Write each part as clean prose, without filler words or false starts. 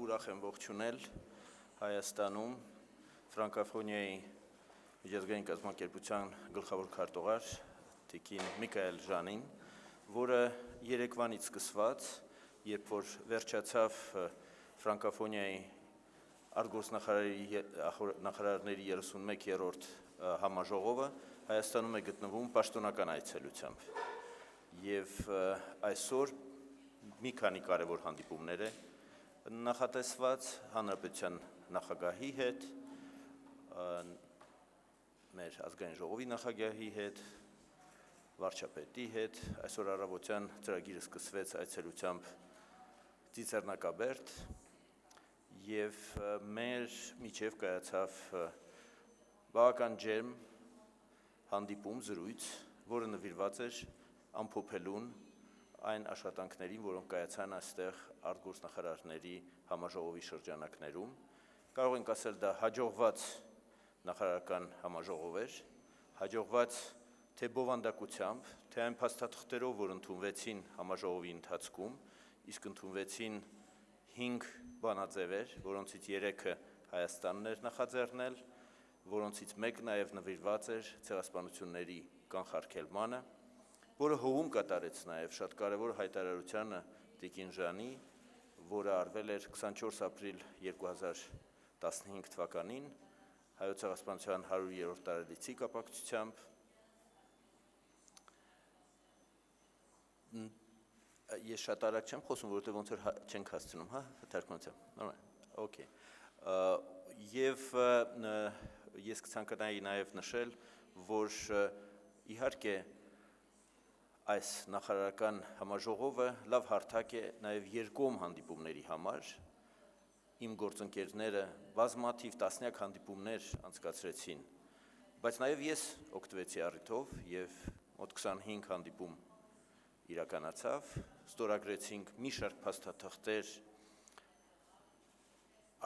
Ուրախ եմ ողջունել Հայաստանում ֆրանկոֆոնիայի միջազգային կազմակերպության գլխավոր քարտուղար Տիկին Միքայել Ժանին, որը երեկվանից սկսված, երբ որ վերջացավ ֆրանկոֆոնիայի արտգործնախարարների 31-րդ համաժողովը, Հայաստանում է գտնվում պաշտոնական այցելությամբ։ Եվ այսօր մի քանի կարևոր հանդիպումներ է նախատեսված Հանրապետության նախագահի հետ, մեր ազգային ժողովի նախագահի հետ, վարչապետի հետ, այսօր առավոտյան ծրագիրը սկսվեց այցելությամբ Ծիծեռնակաբերդ և մեր միջև կայացավ բավական ջերմ հանդիպում, զրույց, որը նվիրված էր ամփոփելուն այն աշխատանքներին, որոնք կայացան այստեղ արտգործնախարարների համաժողովի շրջանակներում։ Կարող ենք ասել, դա հաջողված նախարարական համաժողով էր, հաջողված թե բովանդակությամբ, թե այն փաստաթղթերով, որ ընդունվեցին համաժողովի ընթացքում, իսկ ընդունվեցին 5 բանաձևեր, որոնցից 3-ը Հայաստանն էր նախաձեռնել, որոնցից մեկը նաև նվիրված էր ցեղասպանությունների կանխարգելմանը, որը հողում կատարեց նաև շատ կարևոր հայտարարությանը Տիկին Ժանի, որը արվել էր 24 ապրիլ 2015 թվականին, հայոց ցեղասպանության 100-րդ տարելիցի կապակցությամբ։ Ես շատ արագ չեմ խոսում, որովհետև ոնց որ չենք հասցնում, հա, թարգմանությամբ։ Okay։ Եվ ես կցանկանայի նաև նշել, որ իհարկե այս նախարարական համաժողովը լավ հարթակ է նաև երկկողմ հանդիպումների համար։ Իմ գործընկերները բազմաթիվ տասնյակ հանդիպումներ անցկացրեցին, բայց նաև ես օգտվեցի առիթով և մոտ 25 հանդիպում իրականացավ, ստորագրեցինք մի շարք փաստաթղթեր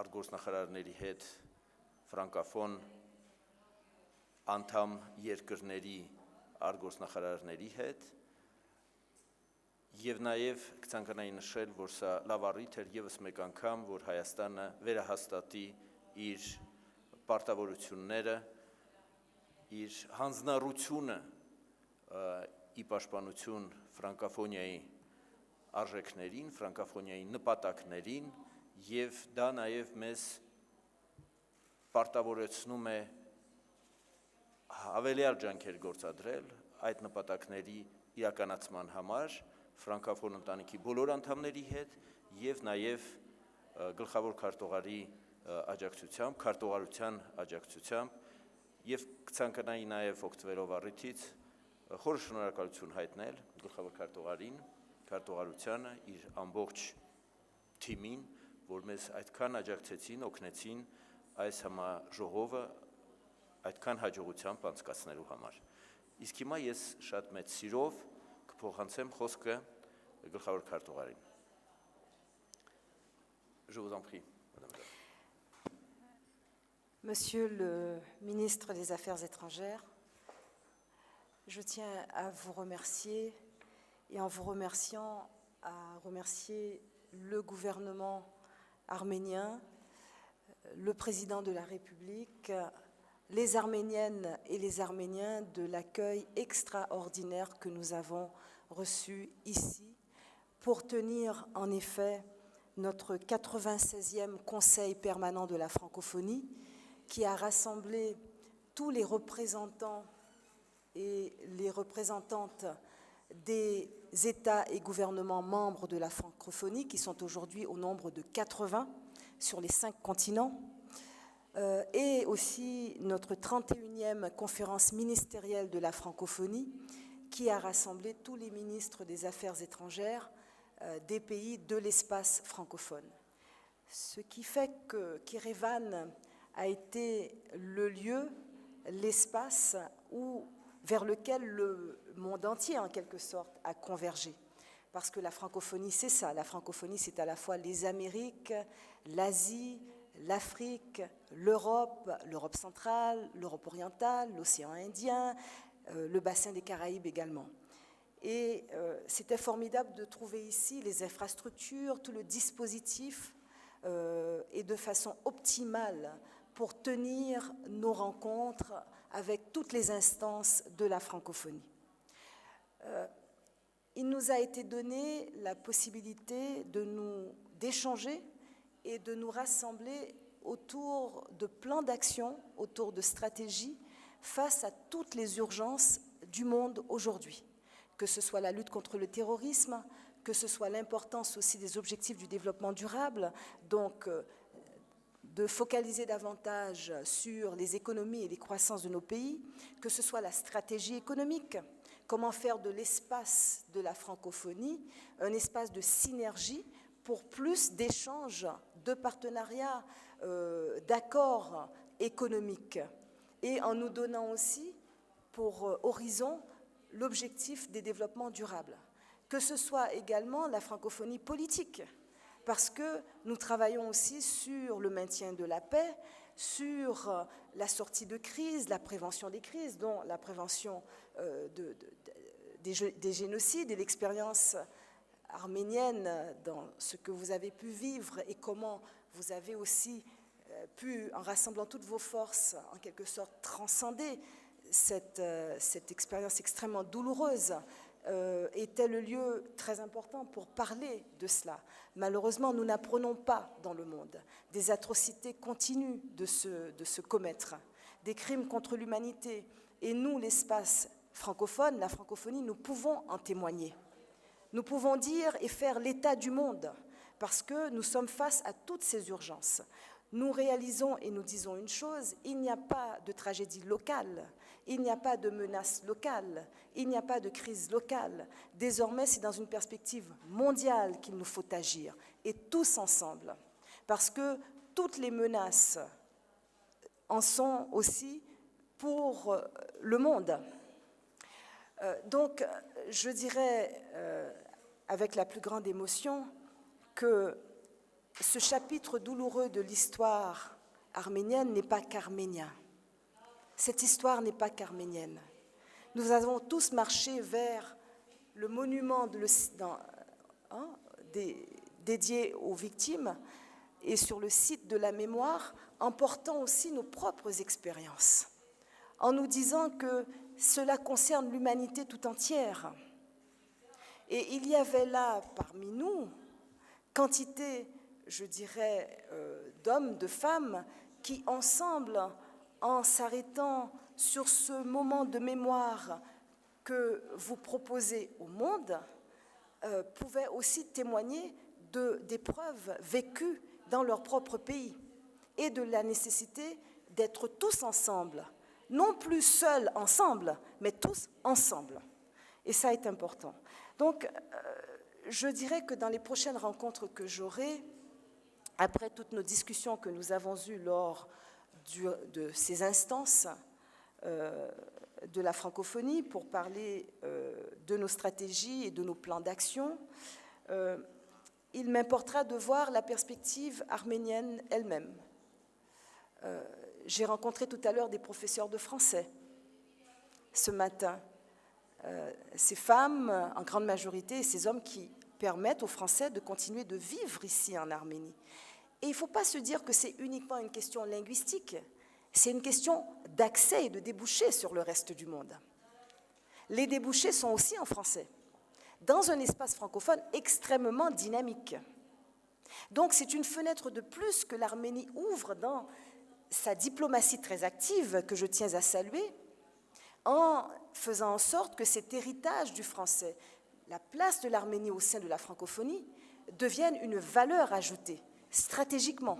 արտգործնախարարների հետ, ֆրանկոֆոն անդամ երկրների արտգործնախարարների հետ, և նաև կցանկանայի նշել, որ սա լավ առիթ էր ևս մեկ անգամ, որ Հայաստանը վերահաստատի իր պարտավորությունները, իր հանձնառությունը ի պաշտպանություն ֆրանկոֆոնիայի արժեքներին, ֆրանկոֆոնիայի նպատակներին, և դա նաև մեզ պարտավորեցնում է հավելյալ ջանքեր գործադրել այդ նպատակների իրականացման համար ֆրանկոֆոն ընտանիքի բոլոր անդամների հետ և նաև գլխավոր քարտուղարի աջակցությամբ, քարտուղարության աջակցությամբ և կցանկանայի նաև օգտվելով առիթից խորը շնորհակալություն հայտնել գլխավոր քարտուղարին, քարտուղարությանը, իր ամբողջ թիմին, որ մեզ այդքան աջակցեցին, օգնեցին այս համաժողովը այդքան հաջողությամբ անցկացնելու համար։ Իսկ հիմա ես շատ մեծ սիրով կփոխանցեմ խոսքը գլխավոր քարտուղարին։ Je vous en prie, madame. Monsieur le ministre des Affaires étrangères, je tiens à vous remercier et en vous remerciant, à remercier le gouvernement arménien, le président de la République, les Arméniennes et les Arméniens de l'accueil extraordinaire que nous avons reçu ici pour tenir en effet notre 96e Conseil permanent de la francophonie qui a rassemblé tous les représentants et les représentantes des États et gouvernements membres de la francophonie qui sont aujourd'hui au nombre de 80 sur les 5 continents. Et aussi notre 31e conférence ministérielle de la francophonie qui a rassemblé tous les ministres des Affaires étrangères des pays de l'espace francophone. Ce qui fait que Yerevan a été le lieu, l'espace vers lequel le monde entier, en quelque sorte, a convergé. Parce que la francophonie, c'est ça. La francophonie, c'est à la fois les Amériques, l'Asie, l'Afrique, l'Europe, l'Europe centrale, l'Europe orientale, l'océan Indien, le bassin des Caraïbes également. Et c'était formidable de trouver ici les infrastructures, tout le dispositif, et de façon optimale pour tenir nos rencontres avec toutes les instances de la francophonie. Il nous a été donné la possibilité d'échanger et de nous rassembler autour de plans d'action, autour de stratégies face à toutes les urgences du monde aujourd'hui, que ce soit la lutte contre le terrorisme, que ce soit l'importance aussi des objectifs du développement durable, donc de focaliser davantage sur les économies et les croissances de nos pays, que ce soit la stratégie économique, comment faire de l'espace de la francophonie un espace de synergie pour plus d'échanges, de partenariats, d'accords économiques, et en nous donnant aussi pour horizon l'objectif des développements durables. Que ce soit également la francophonie politique, parce que nous travaillons aussi sur le maintien de la paix, sur la sortie de crise, la prévention des crises, dont la prévention des génocides et l'expérience arménienne dans ce que vous avez pu vivre et comment vous avez aussi pu, en rassemblant toutes vos forces, en quelque sorte transcender cette expérience extrêmement douloureuse, était le lieu très important pour parler de cela. Malheureusement, nous n'apprenons pas dans le monde. Des atrocités continuent de se commettre, des crimes contre l'humanité. Et nous, l'espace francophone, la francophonie, nous pouvons en témoigner. Nous pouvons dire et faire l'état du monde, parce que nous sommes face à toutes ces urgences. Nous réalisons et nous disons une chose, il n'y a pas de tragédie locale, il n'y a pas de menace locale, il n'y a pas de crise locale. Désormais, c'est dans une perspective mondiale qu'il nous faut agir, et tous ensemble, parce que toutes les menaces en sont aussi pour le monde. Donc, je dirais, avec la plus grande émotion, que ce chapitre douloureux de l'histoire arménienne n'est pas qu'arménien. Cette histoire n'est pas qu'arménienne. Nous avons tous marché vers le monument dédié aux victimes et sur le site de la mémoire, en portant aussi nos propres expériences, en nous disant que cela concerne l'humanité tout entière. Et il y avait là, parmi nous, quantité, je dirais, d'hommes, de femmes, qui ensemble, en s'arrêtant sur ce moment de mémoire que vous proposez au monde, pouvaient aussi témoigner d'épreuves vécues dans leur propre pays et de la nécessité d'être tous ensemble, non plus seuls ensemble, mais tous ensemble. Et ça est important. Donc, je dirais que dans les prochaines rencontres que j'aurai, après toutes nos discussions que nous avons eues lors de ces instances de la francophonie pour parler de nos stratégies et de nos plans d'action, il m'importera de voir la perspective arménienne elle-même. J'ai rencontré tout à l'heure des professeurs de français ce matin. Ces femmes, en grande majorité, et ces hommes qui permettent aux Français de continuer de vivre ici en Arménie. Et il ne faut pas se dire que c'est uniquement une question linguistique, c'est une question d'accès et de débouchés sur le reste du monde. Les débouchés sont aussi en français, dans un espace francophone extrêmement dynamique. Donc c'est une fenêtre de plus que l'Arménie ouvre dans sa diplomatie très active, que je tiens à saluer, en faisant en sorte que cet héritage du français, la place de l'Arménie au sein de la francophonie, devienne une valeur ajoutée, stratégiquement.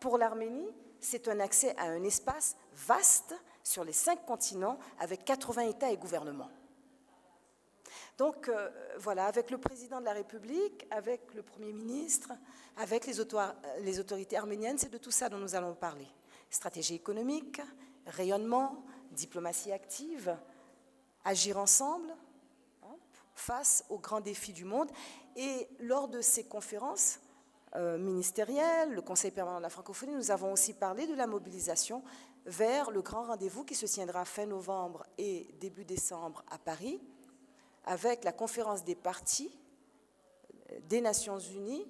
Pour l'Arménie, c'est un accès à un espace vaste sur les 5 continents, avec 80 États et gouvernements. Donc voilà, avec le président de la République, avec le Premier ministre, avec les autorités arméniennes, c'est de tout ça dont nous allons parler. Stratégie économique, rayonnement, diplomatie active, agir ensemble face aux grands défis du monde. Et lors de ces conférences, ministériel, le Conseil permanent de la francophonie, nous avons aussi parlé de la mobilisation vers le grand rendez-vous qui se tiendra fin novembre et début décembre à Paris, avec la conférence des parties des Nations Unies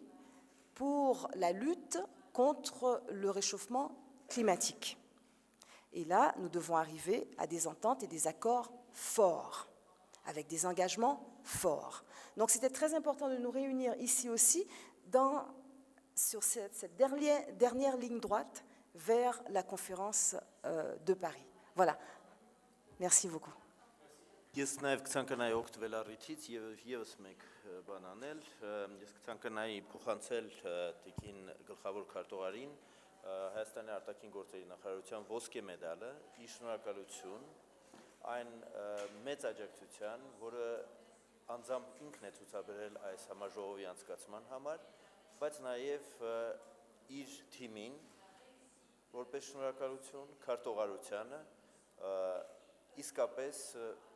pour la lutte contre le réchauffement climatique. Et là, nous devons arriver à des ententes et des accords forts, avec des engagements forts. Donc c'était très important de nous réunir ici aussi sur cette dernière ligne droite vers la conférence de Paris. Voilà. Merci beaucoup. Ես նաև կցանկանայի օգտվել առիթից եւ եւս մեկ բան անել, ես կցանկանայի փոխանցել տիկին գլխավոր քարտուղարին Հայաստանի արտաքին գործերի նախարարության ոսկե մեդալը, ի շնորհակալություն այն մեծ աջակցության, որը անձամբ ինքն է ցուցաբերել այս համաժողովի անցկացման համար, բայց նաև իր թիմին որպես շնորհակալություն քարտուղարությանը իսկապես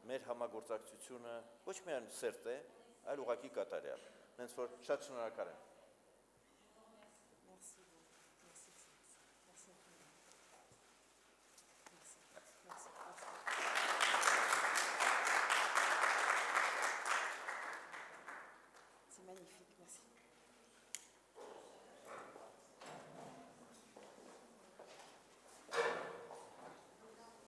մեր համագործակցությունը ոչ միայն սերտ է, այլ ուղղակի կատարյալ։ Հենց որ շատ շնորհակալ եմ։ C'est magnifique, merci.